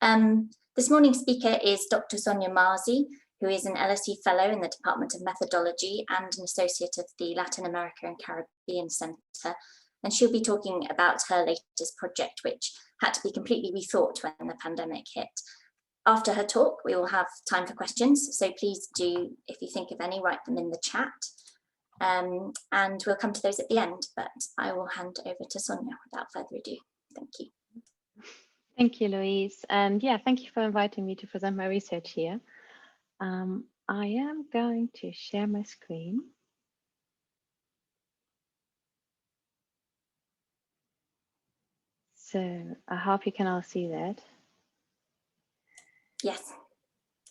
This morning's speaker is Dr. Sonja Marzi, who is an LSE Fellow in the Department of Methodology and an Associate of the Latin America and Caribbean Centre. And she'll be talking about her latest project, which had to be completely rethought when the pandemic hit. After her talk, we will have time for questions. So please do, if you think of any, write them in the chat. And we'll come to those at the end, but I will hand over to Sonja without further ado. Thank you. Thank you, Louise. And yeah, thank you for inviting me to present my research here. I am going to share my screen. So I hope you can all see that. Yes.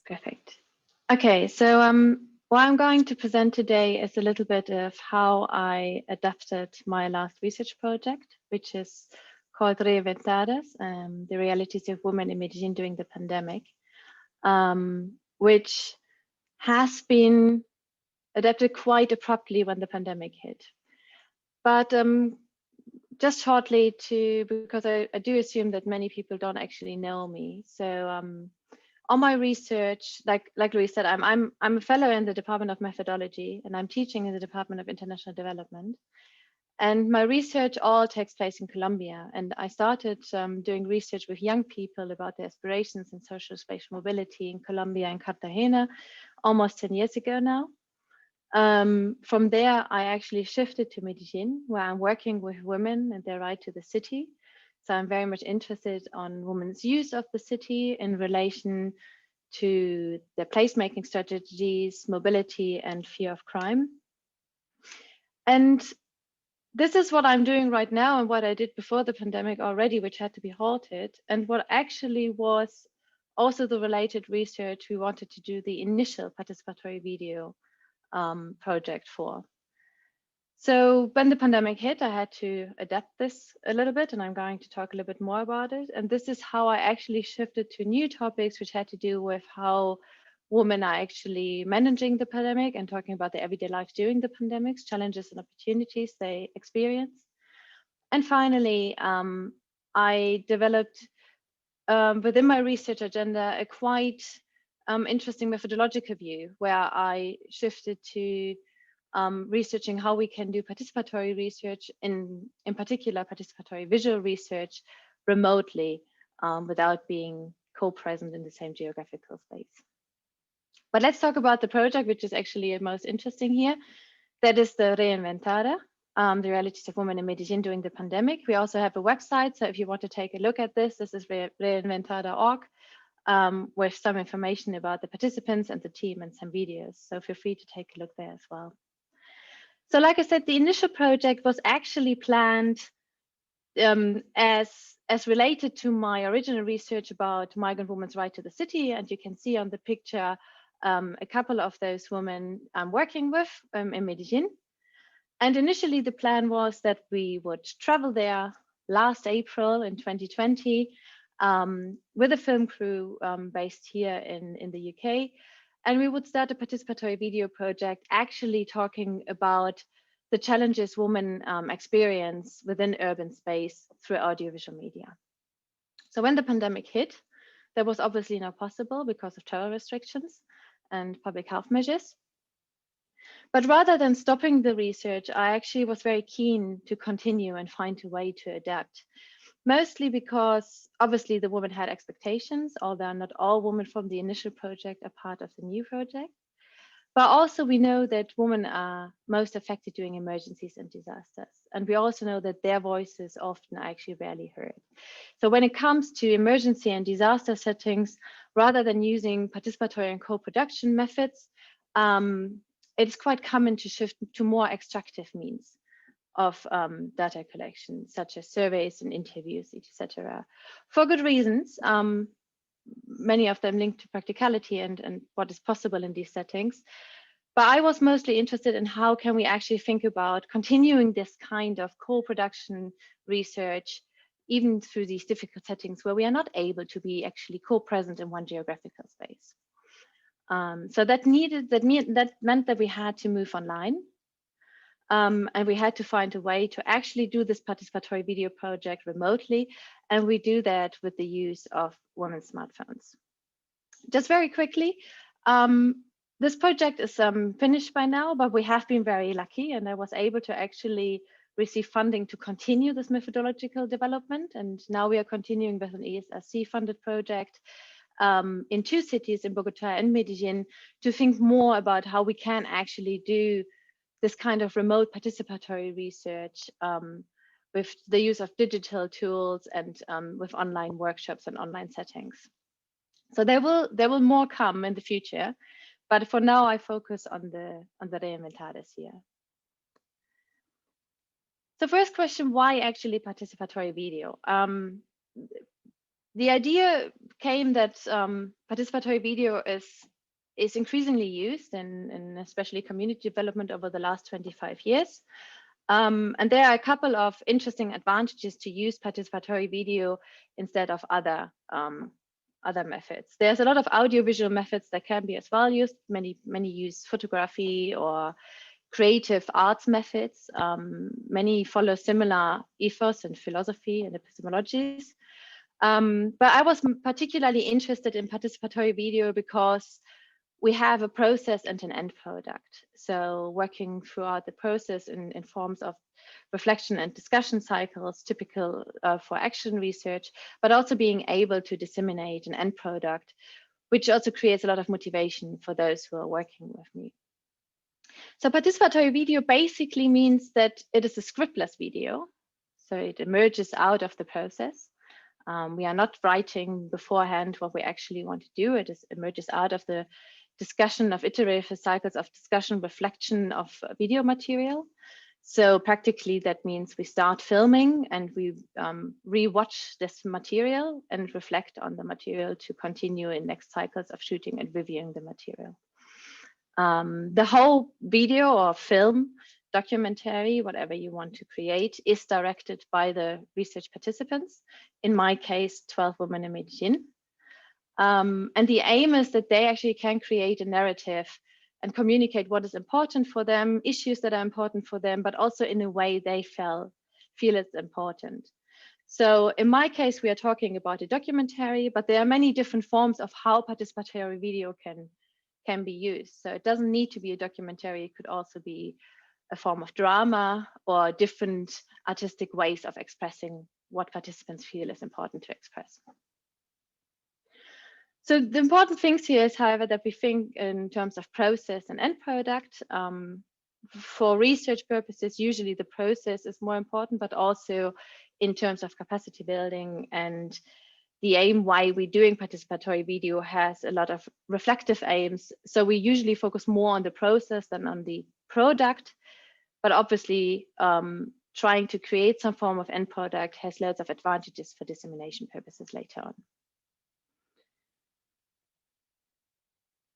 Perfect. Okay, so what I'm going to present today is a little bit of how I adapted my last research project, which is called Reinventada, the realities of women in Medellin during the pandemic, which has been adapted quite abruptly when the pandemic hit. But just shortly because I do assume that many people don't actually know me. So on my research, like Louise said, I'm a fellow in the Department of Methodology, and I'm teaching in the Department of International Development. And my research all takes place in Colombia. And I started doing research with young people about their aspirations in social spatial mobility in Colombia and Cartagena almost 10 years ago now. From there, I actually shifted to Medellin, where I'm working with women and their right to the city. So I'm very much interested on women's use of the city in relation to their placemaking strategies, mobility, and fear of crime. And this is what I'm doing right now and what I did before the pandemic already, which had to be halted, and what actually was also the related research we wanted to do the initial participatory video project for. So when the pandemic hit, I had to adapt this a little bit, and I'm going to talk a little bit more about it. And this is how I actually shifted to new topics, which had to do with how women are actually managing the pandemic and talking about their everyday lives during the pandemics, challenges and opportunities they experience. And finally, I developed within my research agenda a quite interesting methodological view where I shifted to researching how we can do participatory research, in particular participatory visual research, remotely without being co-present in the same geographical space. But let's talk about the project, which is actually most interesting here. That is the Reinventada, the realities of women in Medellin during the pandemic. We also have a website, so if you want to take a look at this is reinventada.org with some information about the participants and the team and some videos. So feel free to take a look there as well. So like I said, the initial project was actually planned as related to my original research about migrant women's right to the city. And you can see on the picture a couple of those women I'm working with in Medellin. And initially the plan was that we would travel there last April in 2020 with a film crew based here in the UK. And we would start a participatory video project actually talking about the challenges women experience within urban space through audiovisual media. So when the pandemic hit, that was obviously not possible because of travel restrictions and public health measures. But rather than stopping the research, I actually was very keen to continue and find a way to adapt. Mostly because obviously the women had expectations, although not all women from the initial project are part of the new project. But also we know that women are most affected during emergencies and disasters. And we also know that their voices often are actually rarely heard. So when it comes to emergency and disaster settings, rather than using participatory and co-production methods, it's quite common to shift to more extractive means of data collection, such as surveys and interviews, etc. For good reasons, many of them linked to practicality and what is possible in these settings. But I was mostly interested in how can we actually think about continuing this kind of co-production research, even through these difficult settings where we are not able to be actually co-present in one geographical space. So that meant that we had to move online. And we had to find a way to actually do this participatory video project remotely. And we do that with the use of women's smartphones. Just very quickly, this project is finished by now, but we have been very lucky, and I was able to actually receive funding to continue this methodological development. And now we are continuing with an ESRC funded project in 2 cities, in Bogota and Medellin, to think more about how we can actually do this kind of remote participatory research with the use of digital tools and with online workshops and online settings. So there will more come in the future, but for now I focus on the Reinventadas here. So first question, why actually participatory video? The idea came that participatory video is increasingly used in especially community development over the last 25 years. And there are a couple of interesting advantages to use participatory video instead of other methods. There's a lot of audiovisual methods that can be as well used. Many use photography or creative arts methods. Many follow similar ethos and philosophy and epistemologies. But I was particularly interested in participatory video because we have a process and an end product. So working throughout the process in forms of reflection and discussion cycles, typical for action research, but also being able to disseminate an end product, which also creates a lot of motivation for those who are working with me. So participatory video basically means that it is a scriptless video. So it emerges out of the process. We are not writing beforehand what we actually want to do. It emerges out of the discussion of iterative cycles of discussion, reflection of video material. So practically that means we start filming and we re-watch this material and reflect on the material to continue in next cycles of shooting and reviewing the material. The whole video or film, documentary, whatever you want to create, is directed by the research participants. In my case, 12 women in Medellin. And the aim is that they actually can create a narrative and communicate what is important for them, issues that are important for them, but also in a way they feel it's important. So in my case, we are talking about a documentary, but there are many different forms of how participatory video can be used. So it doesn't need to be a documentary. It could also be a form of drama or different artistic ways of expressing what participants feel is important to express. So the important things here is, however, that we think in terms of process and end product. For research purposes, usually the process is more important, but also in terms of capacity building, and the aim why we're doing participatory video has a lot of reflective aims. So we usually focus more on the process than on the product, but obviously trying to create some form of end product has loads of advantages for dissemination purposes later on.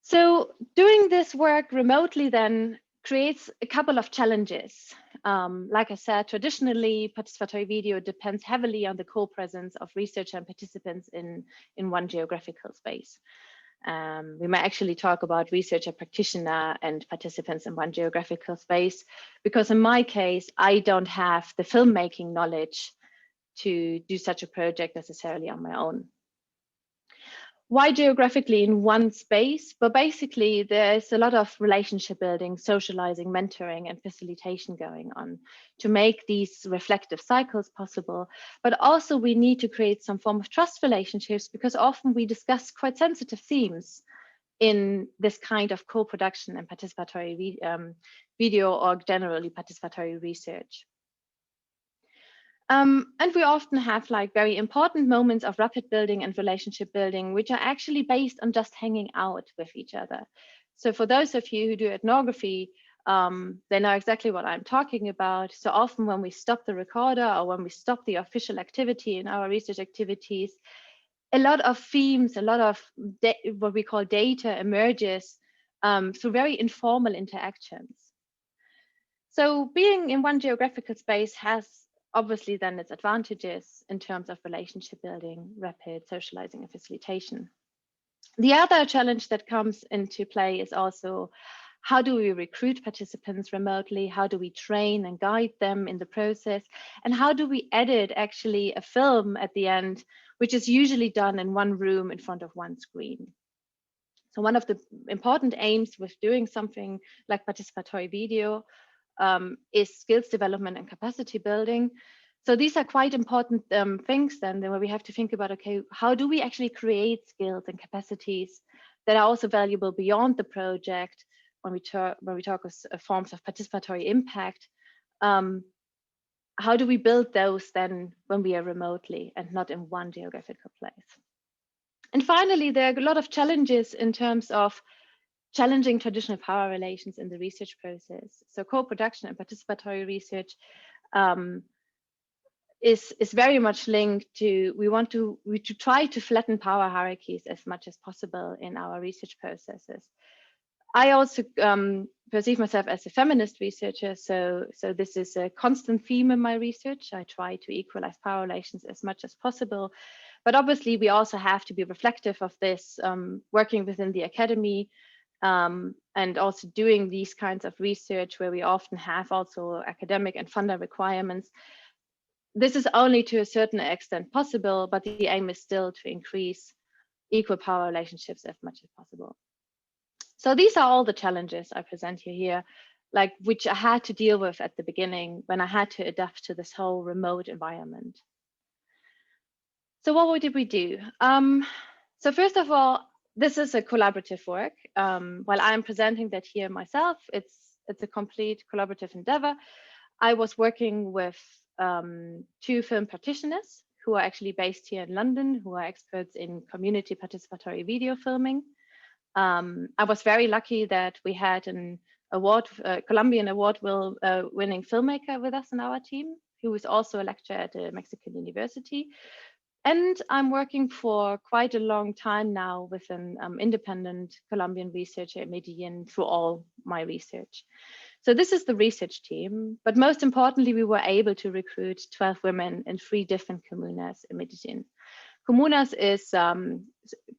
So doing this work remotely then creates a couple of challenges. Like I said, traditionally, participatory video depends heavily on the co-presence of researcher and participants in one geographical space. We might actually talk about researcher, practitioner, and participants in one geographical space, because in my case, I don't have the filmmaking knowledge to do such a project necessarily on my own. Why geographically in one space? But basically, there's a lot of relationship building, socializing, mentoring, and facilitation going on to make these reflective cycles possible. But also we need to create some form of trust relationships, because often we discuss quite sensitive themes in this kind of co-production and participatory video, or generally participatory research. And we often have like very important moments of rapid building and relationship building, which are actually based on just hanging out with each other. So for those of you who do ethnography, they know exactly what I'm talking about. So often when we stop the recorder or when we stop the official activity in our research activities, a lot of themes, a lot of what we call data emerges through very informal interactions. So being in one geographical space has obviously then its advantages in terms of relationship building, rapid socializing, and facilitation. The other challenge that comes into play is also How do we recruit participants remotely? How do we train and guide them in the process? And how do we edit actually a film at the end, which is usually done in one room in front of one screen? So one of the important aims with doing something like participatory video is skills development and capacity building. So these are quite important things then where we have to think about, okay, how do we actually create skills and capacities that are also valuable beyond the project when we talk of forms of participatory impact? How do we build those then when we are remotely and not in one geographical place? And finally, there are a lot of challenges in terms of challenging traditional power relations in the research process. So co-production and participatory research is very much linked to, we try to flatten power hierarchies as much as possible in our research processes. I also perceive myself as a feminist researcher, so this is a constant theme in my research. I try to equalize power relations as much as possible, but obviously we also have to be reflective of this, working within the academy, and also doing these kinds of research where we often have also academic and funder requirements. This is only to a certain extent possible, but the aim is still to increase equal power relationships as much as possible. So these are all the challenges I present you here, like which I had to deal with at the beginning when I had to adapt to this whole remote environment. So what did we do? So first of all, this is a collaborative work. While I'm presenting that here myself, it's a complete collaborative endeavor. I was working with 2 film practitioners who are actually based here in London, who are experts in community participatory video filming. I was very lucky that we had an Colombian award winning filmmaker with us in our team, who is also a lecturer at a Mexican university. And I'm working for quite a long time now with an independent Colombian researcher in Medellin through all my research. So this is the research team, but most importantly, we were able to recruit 12 women in 3 different comunas in Medellin. Comunas is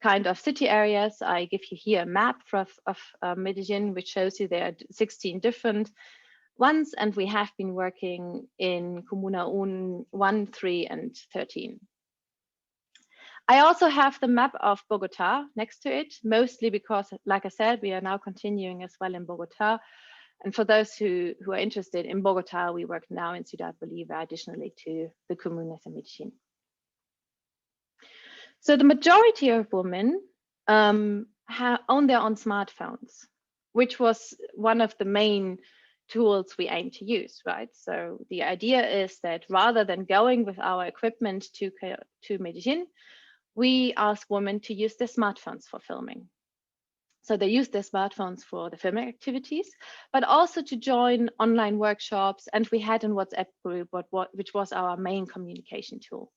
kind of city areas. I give you here a map of Medellin, which shows you there are 16 different ones, and we have been working in Comuna 1, 3, and 13. I also have the map of Bogota next to it, mostly because, like I said, we are now continuing as well in Bogota. And for those who are interested in Bogota, we work now in Ciudad Bolívar, additionally to the comunas in Medellin. So the majority of women own their own smartphones, which was one of the main tools we aim to use, right? So the idea is that rather than going with our equipment to Medellin, we ask women to use their smartphones for filming. So they use their smartphones for the filming activities, but also to join online workshops. And we had a WhatsApp group, which was our main communication tool.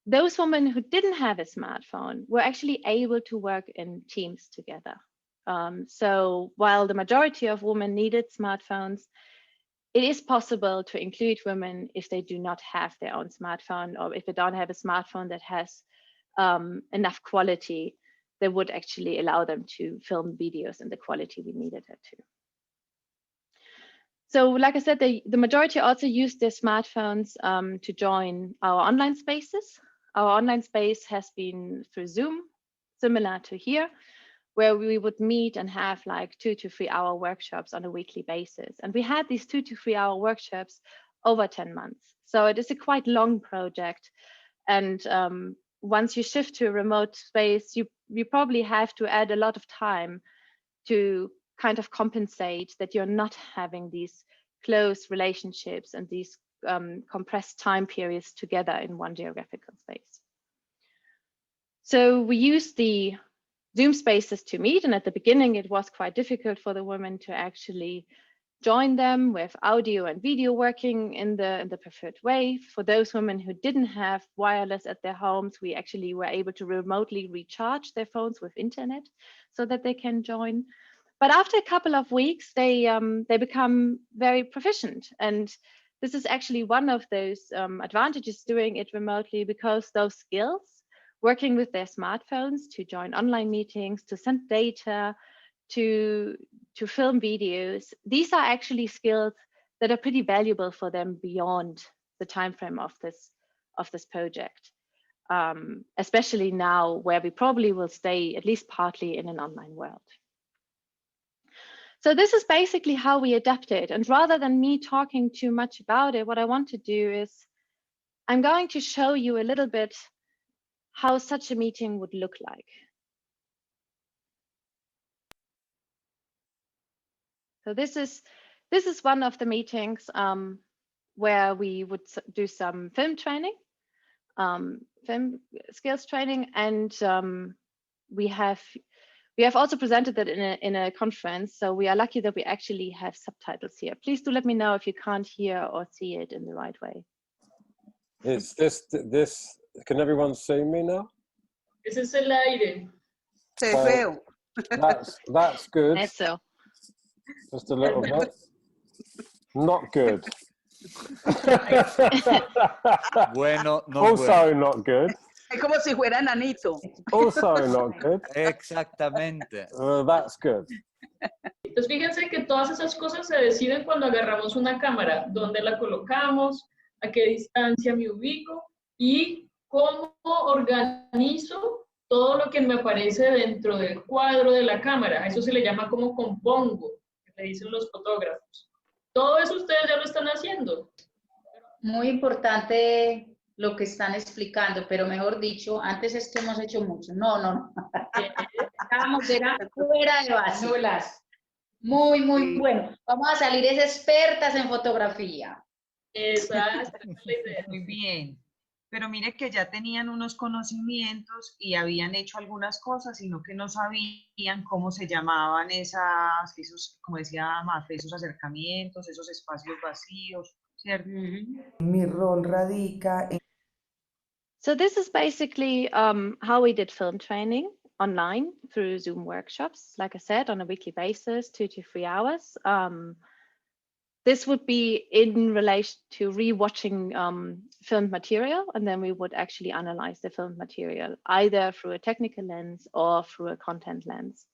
Those women who didn't have a smartphone were actually able to work in teams together. So while the majority of women needed smartphones, it is possible to include women if they do not have their own smartphone, or if they don't have a smartphone that has enough quality that would actually allow them to film videos in the quality we needed it to. So like I said, the majority also use their smartphones to join our online spaces. Our online space has been through Zoom, similar to here, where we would meet and have like 2 to 3 hour workshops on a weekly basis. And we had these 2 to 3 hour workshops over 10 months. So it is a quite long project. And once you shift to a remote space, you probably have to add a lot of time to kind of compensate that you're not having these close relationships and these compressed time periods together in one geographical space. So we use the Zoom spaces to meet, and at the beginning it was quite difficult for the women to actually join them with audio and video working in the preferred way. For those women who didn't have wireless at their homes, we actually were able to remotely recharge their phones with internet so that they can join. But after a couple of weeks, they become very proficient, and this is actually one of those advantages doing it remotely, because those skills, working with their smartphones to join online meetings, to send data, to film videos, these are actually skills that are pretty valuable for them beyond the time frame of this project, especially now where we probably will stay at least partly in an online world. So this is basically how we adapted. And rather than me talking too much about it, what I want to do is I'm going to show you a little bit how such a meeting would look like. So this is one of the meetings where we would do some film training, film skills training, and we have also presented that in a conference. So we are lucky that we actually have subtitles here. Please do let me know if you can't hear or see it in the right way. It's this. Can everyone see me now? Ese es el aire. Te veo. That's good. Eso. Just a little bit. Not good. Bueno, no Also bueno. not good. Es como si fuera nanito. Also not good. Exactamente. That's good. Entonces fíjense que todas esas cosas se deciden cuando agarramos una cámara, dónde la colocamos, a qué distancia me ubico y cómo organizo todo lo que me aparece dentro del cuadro de la cámara. A eso se le llama como compongo, que le dicen los fotógrafos. Todo eso ustedes ya lo están haciendo. Muy importante lo que están explicando, pero mejor dicho, antes es que hemos hecho mucho. No. Estamos fuera de base. Muy bueno. Vamos a salir expertas en fotografía. Exacto. Muy bien. Pero mire que ya tenían unos conocimientos y habían hecho algunas cosas, sino que no sabían cómo se llamaban esos, como decía Mafe, esos acercamientos, esos espacios vacíos, ¿cierto? Mi rol radica en... So this is basically how we did film training online through Zoom workshops, like I said, on a weekly basis, 2 to 3 hours. This would be in relation to rewatching filmed material, and then we would actually analyze the filmed material either through a technical lens or through a content lens.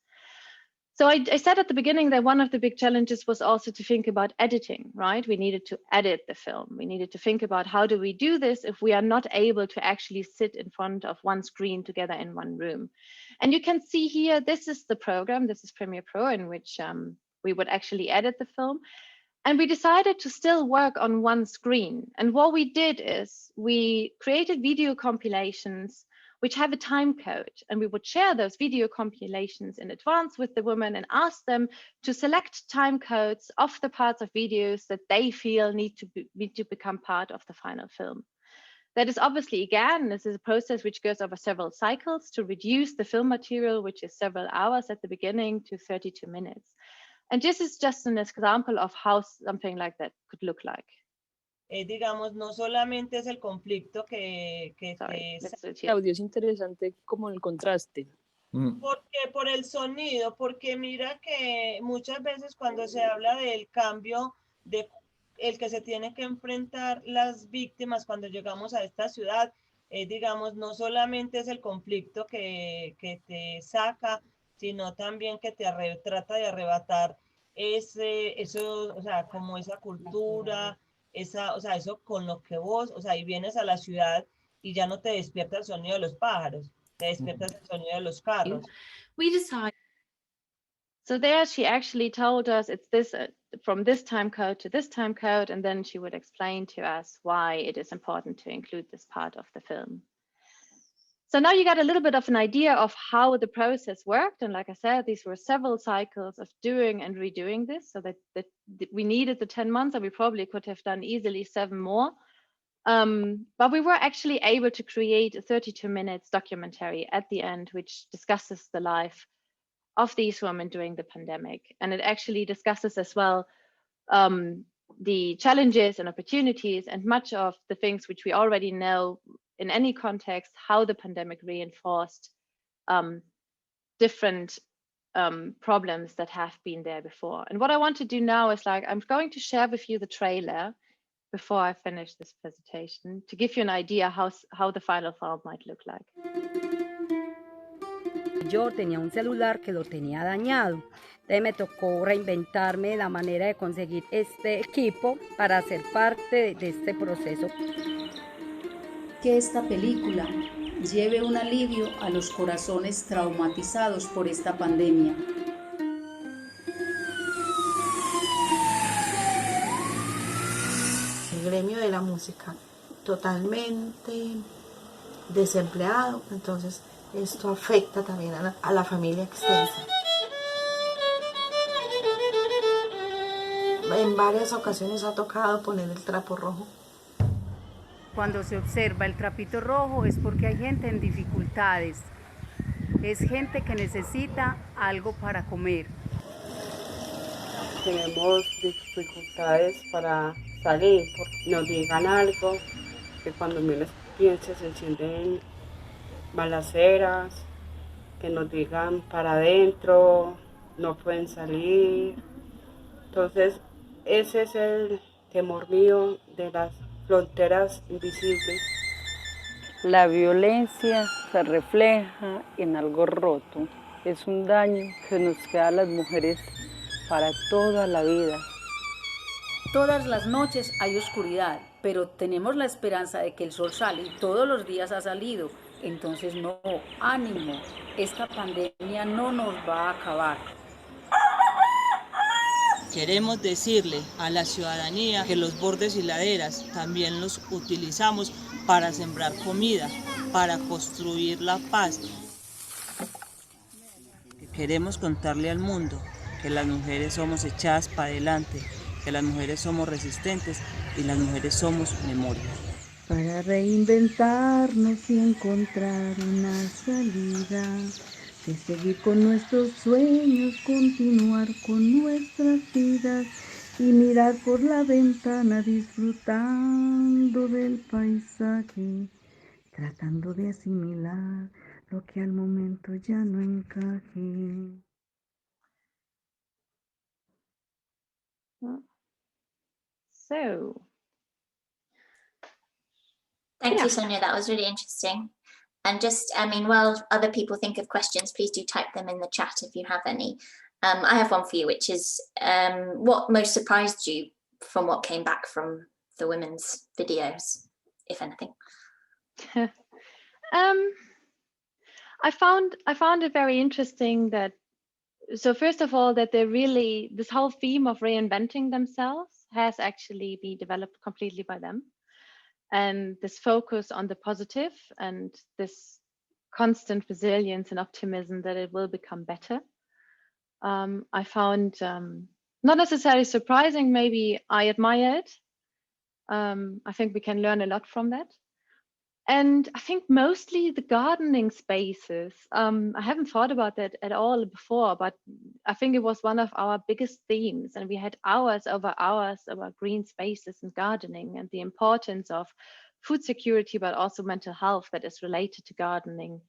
So I said at the beginning that one of the big challenges was also to think about editing, right? We needed to edit the film. We needed to think about how do we do this if we are not able to actually sit in front of one screen together in one room. And you can see here, this is the program, this is Premiere Pro, in which we would actually edit the film. And we decided to still work on one screen. And what we did is we created video compilations which have a time code. And we would share those video compilations in advance with the women and ask them to select time codes of the parts of videos that they feel need to become part of the final film. That is obviously, again, this is a process which goes over several cycles to reduce the film material, which is several hours at the beginning, to 32 minutes. And this is just an example of how something like that could look like. Digamos, no solamente es el conflicto que El audio es interesante como el contraste. Porque por el sonido, porque mira que muchas veces cuando se habla del cambio de el que se tiene que enfrentar las víctimas cuando llegamos a esta ciudad, digamos, no solamente es el conflicto que te saca, sino también que te trata de arrebatar eso, o sea, como esa cultura, o sea, eso con lo que vos, o sea, y vienes a la ciudad y ya no te despierta el sonido de los pájaros, te despiertas el sonido de los carros. We decided. So there she actually told us it's this from this time code to this time code, and then she would explain to us why it is important to include this part of the film. So now you got a little bit of an idea of how the process worked. And like I said, these were several cycles of doing and redoing this, so that we needed the 10 months, and we probably could have done easily 7 more. But we were actually able to create a 32 minutes documentary at the end, which discusses the life of these women during the pandemic. And it actually discusses as well the challenges and opportunities and much of the things which we already know in any context, how the pandemic reinforced different problems that have been there before. And what I want to do now is I'm going to share with you the trailer before I finish this presentation to give you an idea how the final film might look like. Yo tenía un celular que lo tenía dañado. Entonces me tocó reinventarme la manera de conseguir este equipo para ser parte de este proceso. Que esta película lleve un alivio a los corazones traumatizados por esta pandemia. El gremio de la música totalmente desempleado, entonces esto afecta también a la familia extensa. En varias ocasiones ha tocado poner el trapo rojo. Cuando se observa el trapito rojo es porque hay gente en dificultades, es gente que necesita algo para comer. Tenemos dificultades para salir, porque nos digan algo, que cuando menos piense se encienden balaceras, que nos digan para adentro, no pueden salir. Entonces ese es el temor mío de las fronteras invisibles. La violencia se refleja en algo roto. Es un daño que nos queda a las mujeres para toda la vida. Todas las noches hay oscuridad, pero tenemos la esperanza de que el sol sale y todos los días ha salido. Entonces no, ánimo, esta pandemia no nos va a acabar. Queremos decirle a la ciudadanía que los bordes y laderas también los utilizamos para sembrar comida, para construir la paz. Queremos contarle al mundo que las mujeres somos echadas para adelante, que las mujeres somos resistentes y las mujeres somos memoria. Para reinventarnos y encontrar una salida, de seguir con nuestros sueños, continuar con nuestras vidas y mirar por la ventana disfrutando del paisaje, tratando de asimilar lo que al momento ya no encaje. So, Thank you, Sonja. That was really interesting. And just, I mean, while other people think of questions, please do type them in the chat if you have any. I have one for you, which is what most surprised you from what came back from the women's videos, if anything? I found it very interesting that, so first of all, that this whole theme of reinventing themselves has actually been developed completely by them. And this focus on the positive and this constant resilience and optimism that it will become better. I found not necessarily surprising, maybe I admire it. I think we can learn a lot from that. And I think mostly the gardening spaces. I haven't thought about that at all before, but I think it was one of our biggest themes. And we had hours over hours about green spaces and gardening and the importance of food security, but also mental health that is related to gardening.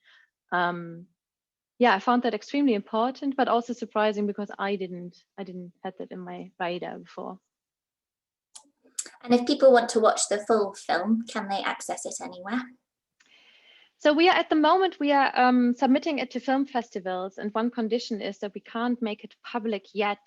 Yeah, I found that extremely important, but also surprising because I didn't have that in my radar before. And if people want to watch the full film, can they access it anywhere? So we are at the moment, we are submitting it to film festivals. And one condition is that we can't make it public yet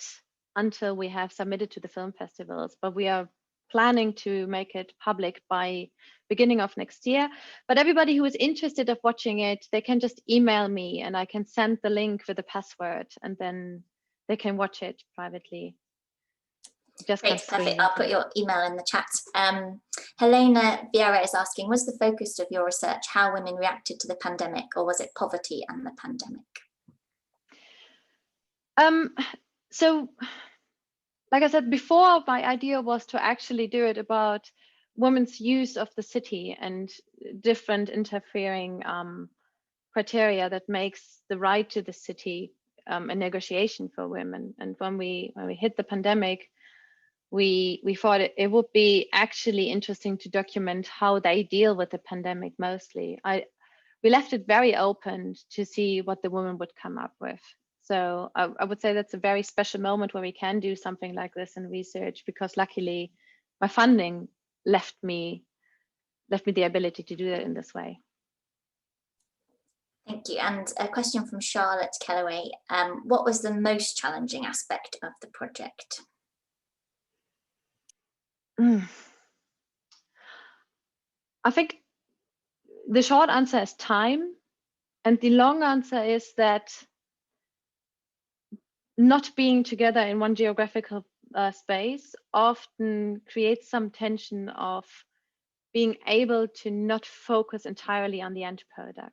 until we have submitted to the film festivals. But we are planning to make it public by beginning of next year. But everybody who is interested of watching it, they can just email me and I can send the link with the password and then they can watch it privately. Just great, perfect. I'll put your email in the chat. Helena Vieira is asking, was the focus of your research how women reacted to the pandemic, or was it poverty and the pandemic? So, like I said before, my idea was to actually do it about women's use of the city and different interfering criteria that makes the right to the city a negotiation for women. And when we hit the pandemic, we thought it would be actually interesting to document how they deal with the pandemic mostly. We left it very open to see what the women would come up with. So I would say that's a very special moment where we can do something like this in research, because luckily my funding left me the ability to do that in this way. Thank you. And a question from Charlotte Kellaway. What was the most challenging aspect of the project? I think the short answer is time, and the long answer is that not being together in one geographical space often creates some tension of being able to not focus entirely on the end product.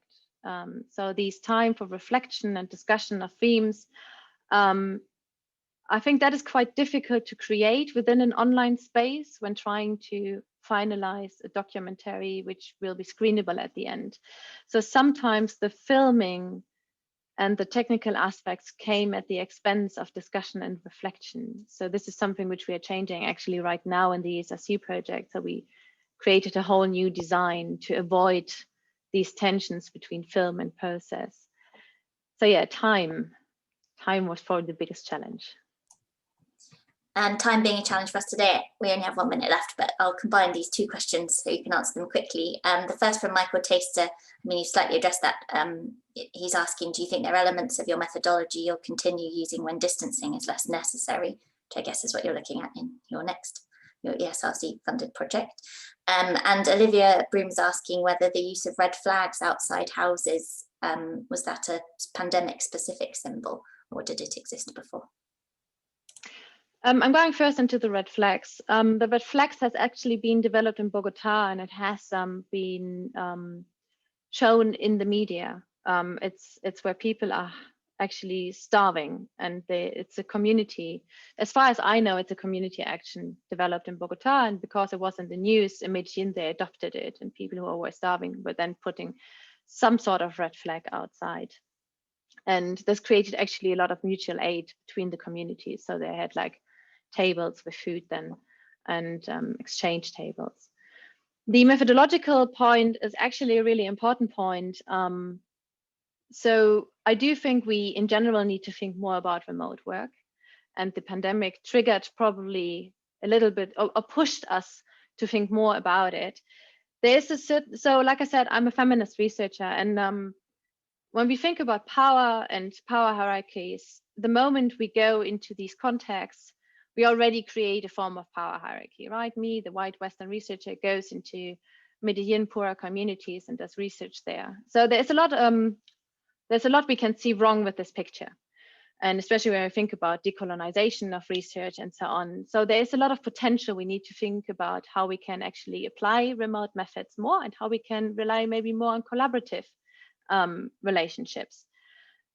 So these time for reflection and discussion of themes, I think that is quite difficult to create within an online space when trying to finalize a documentary which will be screenable at the end. So sometimes the filming and the technical aspects came at the expense of discussion and reflection. So this is something which we are changing actually right now in the ESRC project. So we created a whole new design to avoid these tensions between film and process. So yeah, time was probably the biggest challenge. And time being a challenge for us today, we only have 1 minute left, but I'll combine these two questions so you can answer them quickly. The first from Michael Taster, I mean, you slightly addressed that. He's asking, do you think there are elements of your methodology you'll continue using when distancing is less necessary? Which I guess is what you're looking at in your ESRC funded project. And Olivia Broom's asking whether the use of red flags outside houses, was that a pandemic specific symbol or did it exist before? I'm going first into the red flags. The red flags has actually been developed in Bogota, and it has been shown in the media. It's where people are actually starving, and it's a community. As far as I know, it's a community action developed in Bogota, and because it was in the news in Medellin, they adopted it, and people who were starving were then putting some sort of red flag outside. And this created actually a lot of mutual aid between the communities. So they had like tables with food then and exchange tables. The methodological point is actually a really important point. So I do think we in general need to think more about remote work, and the pandemic triggered probably a little bit or pushed us to think more about it. There's a certain, so like I said, I'm a feminist researcher, and when we think about power and power hierarchies, the moment we go into these contexts, we already create a form of power hierarchy, right? Me, the white Western researcher, goes into Medellin poorer communities and does research there. So there's a lot we can see wrong with this picture, and especially when we think about decolonization of research and so on. So there's a lot of potential. We need to think about how we can actually apply remote methods more and how we can rely maybe more on collaborative relationships.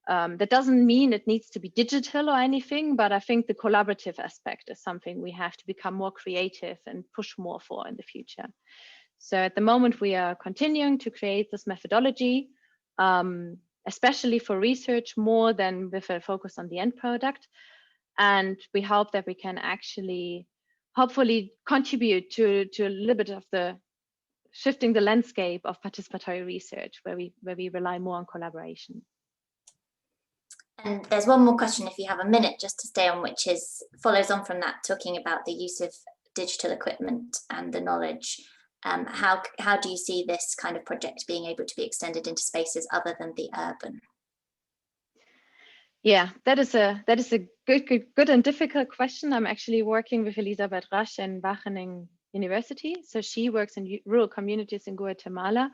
That doesn't mean it needs to be digital or anything, but I think the collaborative aspect is something we have to become more creative and push more for in the future. So at the moment, we are continuing to create this methodology, especially for research, more than with a focus on the end product. And we hope that we can actually hopefully contribute to a little bit of the shifting the landscape of participatory research, where we rely more on collaboration. And there's one more question, if you have a minute, just to stay on, which is follows on from that, talking about the use of digital equipment and the knowledge. How do you see this kind of project being able to be extended into spaces other than the urban? Yeah, that is a good and difficult question. I'm actually working with Elisabeth Rasch in Wageningen University. So she works in rural communities in Guatemala,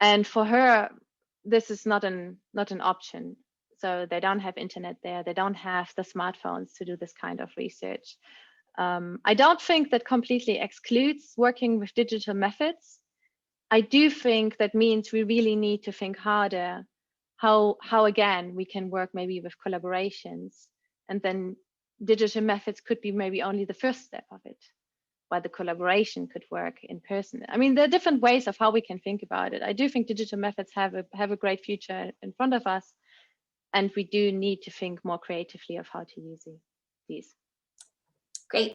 and for her, this is not an option. So they don't have internet there. They don't have the smartphones to do this kind of research. I don't think that completely excludes working with digital methods. I do think that means we really need to think harder how again we can work maybe with collaborations, and then digital methods could be maybe only the first step of it, while the collaboration could work in person. I mean, there are different ways of how we can think about it. I do think digital methods have a great future in front of us, and we do need to think more creatively of how to use these.